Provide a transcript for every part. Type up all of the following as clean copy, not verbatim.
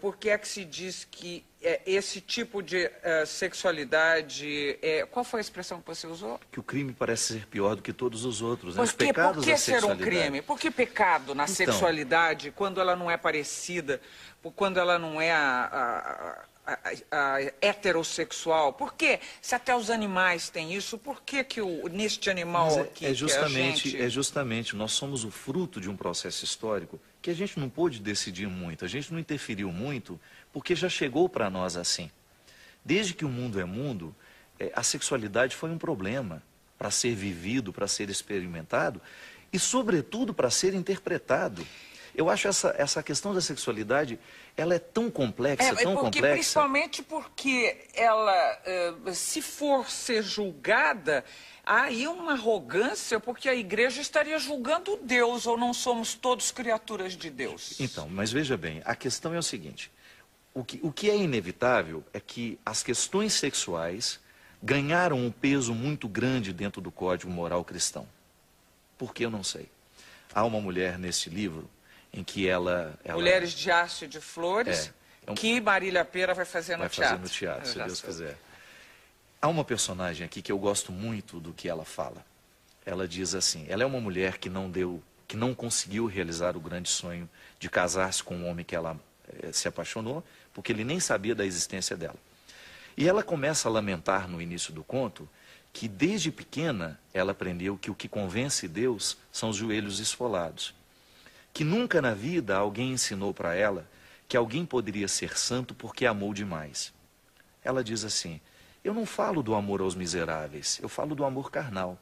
Por que é que se diz que esse tipo de sexualidade... qual foi a expressão que você usou? Que o crime parece ser pior do que todos os outros, né? Por Os pecados da que ser um sexualidade. crime? Por que pecado na sexualidade, quando ela não é parecida, quando ela não é a heterossexual? Por que? Se até os animais têm isso, por que neste animal aqui é justamente, nós somos o fruto de um processo histórico que a gente não pôde decidir muito, a gente não interferiu muito, porque já chegou para nós assim. Desde que o mundo é mundo, a sexualidade foi um problema para ser vivido, para ser experimentado e, sobretudo, para ser interpretado. Eu acho essa questão da sexualidade, ela é tão complexa, tão complexa. Principalmente porque ela, se for ser julgada, há aí uma arrogância, porque a igreja estaria julgando Deus, ou não somos todos criaturas de Deus? Então, mas veja bem, a questão é o seguinte, o que é inevitável é que as questões sexuais ganharam um peso muito grande dentro do código moral cristão. Por que eu não sei? Há uma mulher neste livro em que ela... Mulheres de Aço e de Flores, que Marília Pêra vai fazer no teatro. Vai fazer no teatro, se Deus quiser. Há uma personagem aqui que eu gosto muito do que ela fala. Ela diz assim, ela é uma mulher que não conseguiu realizar o grande sonho de casar-se com um homem que ela se apaixonou, porque ele nem sabia da existência dela. E ela começa a lamentar no início do conto que desde pequena ela aprendeu que o que convence Deus são os joelhos esfolados. Que nunca na vida alguém ensinou para ela que alguém poderia ser santo porque amou demais. Ela diz assim, eu não falo do amor aos miseráveis, eu falo do amor carnal.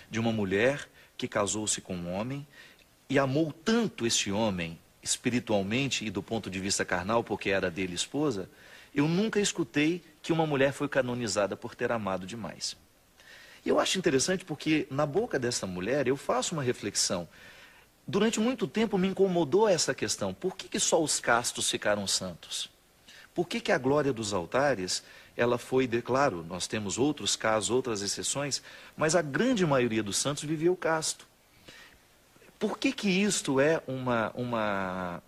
De uma mulher que casou-se com um homem e amou tanto este homem, espiritualmente e do ponto de vista carnal, porque era dele esposa, eu nunca escutei que uma mulher foi canonizada por ter amado demais. E eu acho interessante porque na boca dessa mulher eu faço uma reflexão. Durante muito tempo me incomodou essa questão. Por que só os castos ficaram santos? Por que a glória dos altares, ela foi, claro, nós temos outros casos, outras exceções, mas a grande maioria dos santos viveu casto. Por que isto é uma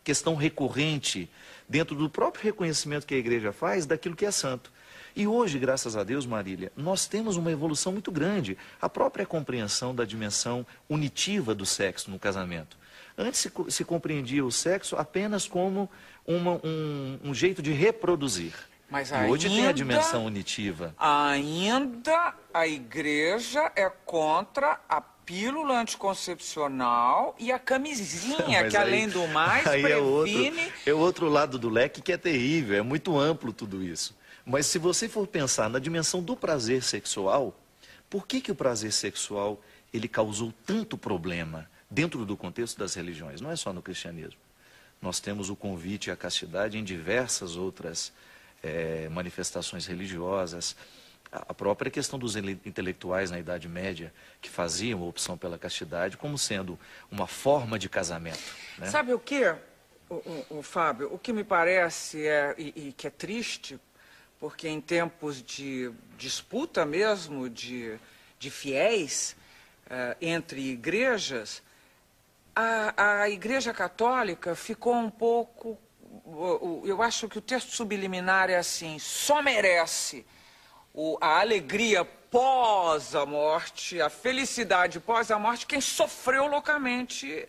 questão recorrente dentro do próprio reconhecimento que a igreja faz daquilo que é santo? E hoje, graças a Deus, Marília, nós temos uma evolução muito grande. A própria compreensão da dimensão unitiva do sexo no casamento. Antes se compreendia o sexo apenas como um jeito de reproduzir. Mas e hoje tem a dimensão unitiva. Ainda a igreja é contra a pílula anticoncepcional e a camisinha, que além do mais previne... É outro lado do leque que é terrível, é muito amplo tudo isso. Mas se você for pensar na dimensão do prazer sexual, por que o prazer sexual ele causou tanto problema dentro do contexto das religiões? Não é só no cristianismo. Nós temos o convite à castidade em diversas outras manifestações religiosas. A própria questão dos intelectuais na Idade Média, que faziam a opção pela castidade como sendo uma forma de casamento. Né? Sabe o que, Fábio? O que me parece e que é triste, porque em tempos de disputa mesmo, de fiéis entre igrejas, a Igreja Católica ficou um pouco... Eu acho que o texto subliminar é assim, só merece a alegria pós a morte, a felicidade pós a morte, quem sofreu loucamente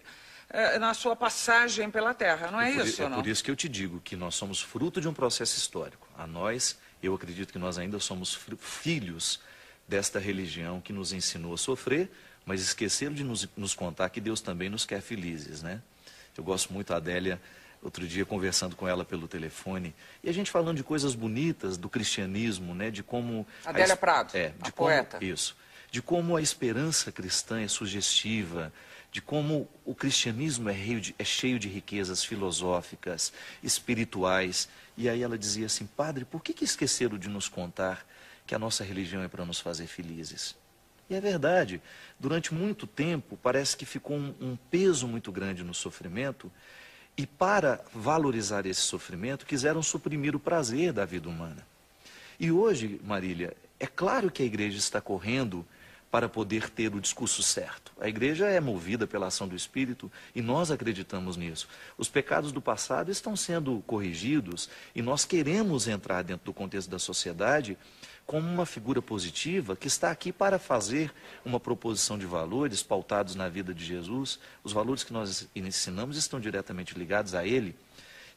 na sua passagem pela Terra, não é isso? É por isso que eu te digo que nós somos fruto de um processo histórico. A nós, eu acredito que nós ainda somos filhos desta religião que nos ensinou a sofrer, mas esqueceram de nos contar que Deus também nos quer felizes, né? Eu gosto muito da Adélia, outro dia conversando com ela pelo telefone, e a gente falando de coisas bonitas do cristianismo, né? De como... Adélia Prado, a poeta. Isso. De como a esperança cristã é sugestiva, de como o cristianismo é cheio de riquezas filosóficas, espirituais. E aí ela dizia assim, padre, por que esqueceram de nos contar que a nossa religião é para nos fazer felizes? E é verdade, durante muito tempo parece que ficou um peso muito grande no sofrimento, e para valorizar esse sofrimento quiseram suprimir o prazer da vida humana. E hoje, Marília, é claro que a igreja está correndo para poder ter o discurso certo. A igreja é movida pela ação do Espírito e nós acreditamos nisso. Os pecados do passado estão sendo corrigidos e nós queremos entrar dentro do contexto da sociedade como uma figura positiva que está aqui para fazer uma proposição de valores pautados na vida de Jesus. Os valores que nós ensinamos estão diretamente ligados a Ele.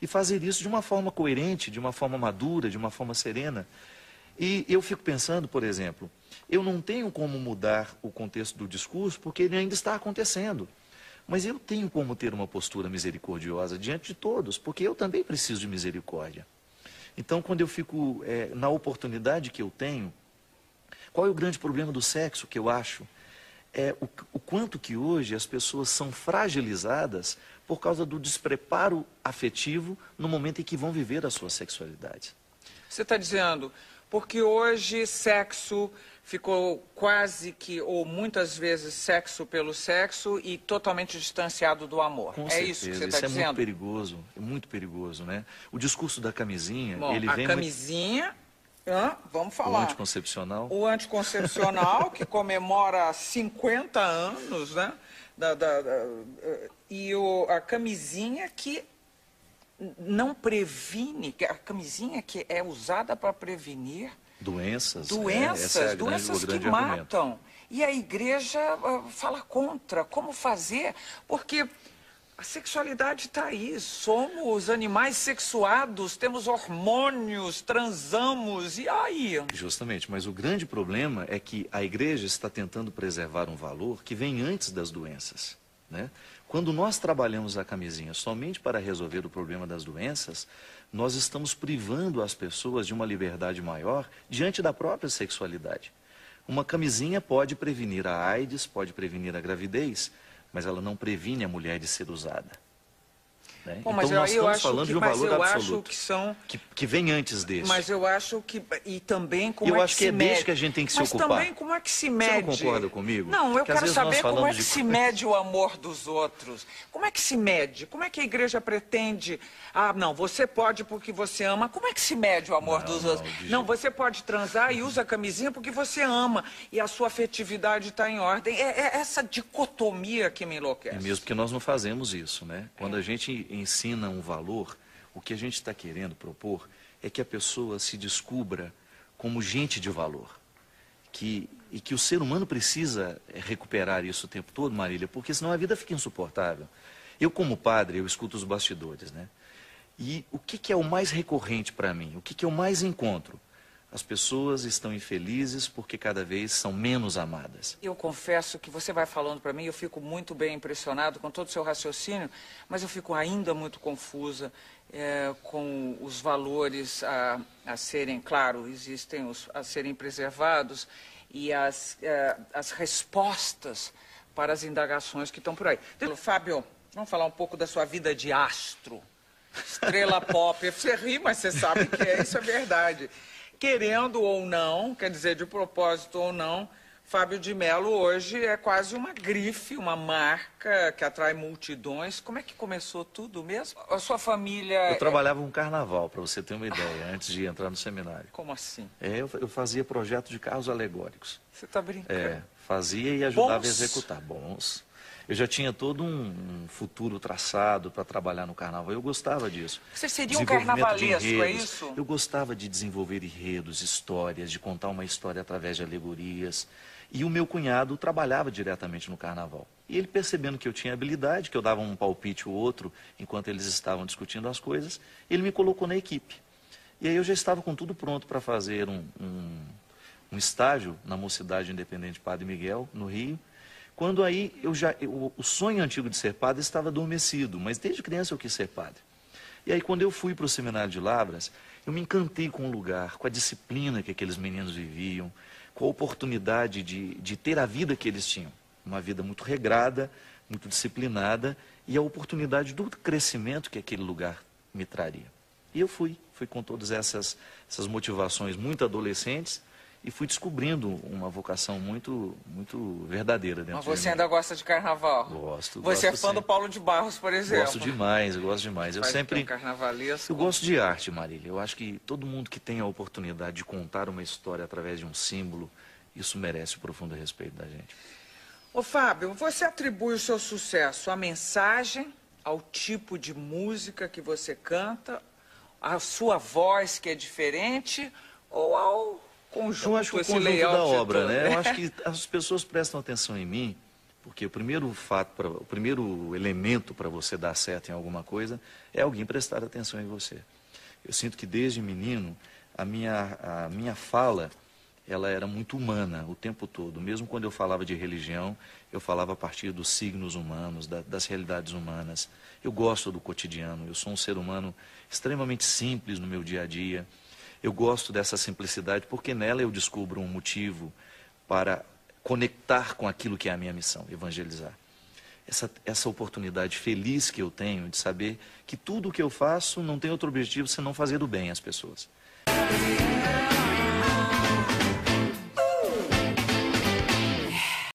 E fazer isso de uma forma coerente, de uma forma madura, de uma forma serena. E eu fico pensando, por exemplo, eu não tenho como mudar o contexto do discurso porque ele ainda está acontecendo. Mas eu tenho como ter uma postura misericordiosa diante de todos, porque eu também preciso de misericórdia. Então, quando eu fico na oportunidade que eu tenho, qual é o grande problema do sexo que eu acho? É o quanto que hoje as pessoas são fragilizadas por causa do despreparo afetivo no momento em que vão viver a sua sexualidade. Você está dizendo, porque hoje sexo ficou quase que, ou muitas vezes, sexo pelo sexo e totalmente distanciado do amor. Com é certeza, isso que você está dizendo? É muito perigoso, né? O discurso da camisinha, Bom, ele vem... A camisinha, vamos falar. O anticoncepcional. O anticoncepcional, que comemora 50 anos, né? E a camisinha que não previne, a camisinha que é usada para prevenir doenças que matam. E a igreja fala contra. Como fazer? Porque a sexualidade está aí. Somos animais sexuados, temos hormônios, transamos, e aí? Justamente, mas o grande problema é que a igreja está tentando preservar um valor que vem antes das doenças, né? Quando nós trabalhamos a camisinha somente para resolver o problema das doenças, nós estamos privando as pessoas de uma liberdade maior diante da própria sexualidade. Uma camisinha pode prevenir a AIDS, pode prevenir a gravidez, mas ela não previne a mulher de ser usada. Né? Bom, mas então nós estamos falando de um valor absoluto, que vem antes desse. Mas eu acho que, e também como eu é acho que que se é mede. desse que a gente tem que se ocupar. Mas também como é que se mede? Você não concorda comigo? Não, eu quero saber como é que de... se mede o amor dos outros. Como é que se mede? Como é que a igreja pretende... Ah, não, você pode porque você ama. Como é que se mede o amor dos outros? Não, você pode transar e usa a camisinha porque você ama. E a sua afetividade está em ordem. É essa dicotomia que me enlouquece. É mesmo porque nós não fazemos isso, né? Quando a gente ensina um valor, o que a gente está querendo propor é que a pessoa se descubra como gente de valor. E que o ser humano precisa recuperar isso o tempo todo, Marília, porque senão a vida fica insuportável. Eu, como padre, eu escuto os bastidores, né? E o que é o mais recorrente para mim? O que eu mais encontro? As pessoas estão infelizes porque cada vez são menos amadas. Eu confesso que você vai falando para mim, eu fico muito bem impressionado com todo o seu raciocínio, mas eu fico ainda muito confusa com os valores a serem, claro, existem a serem preservados e as respostas para as indagações que estão por aí. Fábio, vamos falar um pouco da sua vida de astro, estrela pop. Você ri, mas você sabe que isso é verdade. Querendo ou não, quer dizer, de propósito ou não, Fábio de Mello hoje é quase uma grife, uma marca que atrai multidões. Como é que começou tudo mesmo? A sua família... Eu trabalhava um carnaval, para você ter uma ideia, antes de entrar no seminário. Como assim? Eu fazia projeto de carros alegóricos. Você está brincando? Fazia e ajudava a executar. Bons. Eu já tinha todo um futuro traçado para trabalhar no carnaval. Eu gostava disso. Você seria um carnavalesco, é isso? Eu gostava de desenvolver enredos, histórias, de contar uma história através de alegorias. E o meu cunhado trabalhava diretamente no carnaval. E ele, percebendo que eu tinha habilidade, que eu dava um palpite ou outro enquanto eles estavam discutindo as coisas, ele me colocou na equipe. E aí eu já estava com tudo pronto para fazer um estágio na Mocidade Independente Padre Miguel, no Rio. Quando aí o sonho antigo de ser padre estava adormecido, mas desde criança eu quis ser padre. E aí quando eu fui para o Seminário de Lavras, eu me encantei com o lugar, com a disciplina que aqueles meninos viviam, com a oportunidade de ter a vida que eles tinham. Uma vida muito regrada, muito disciplinada e a oportunidade do crescimento que aquele lugar me traria. E eu fui com todas essas motivações muito adolescentes, e fui descobrindo uma vocação muito verdadeira dentro de mim. Mas você ainda gosta de carnaval? Gosto. Você é fã do Paulo de Barros, por exemplo? Gosto demais, gosto demais. Eu sempre... carnavalesco. Eu gosto de arte, Marília. Eu acho que todo mundo que tem a oportunidade de contar uma história através de um símbolo, isso merece o profundo respeito da gente. Ô Fábio, você atribui o seu sucesso à mensagem, ao tipo de música que você canta, à sua voz que é diferente, ou ao conjunto, eu acho que o esse conjunto layout da obra, todo, né? Eu acho que as pessoas prestam atenção em mim, porque o primeiro o primeiro elemento para você dar certo em alguma coisa é alguém prestar atenção em você. Eu sinto que desde menino a minha fala, ela era muito humana o tempo todo. Mesmo quando eu falava de religião, eu falava a partir dos signos humanos, das realidades humanas. Eu gosto do cotidiano, eu sou um ser humano extremamente simples no meu dia a dia. Eu gosto dessa simplicidade porque nela eu descubro um motivo para conectar com aquilo que é a minha missão, evangelizar. Essa oportunidade feliz que eu tenho de saber que tudo o que eu faço não tem outro objetivo senão fazer do bem às pessoas.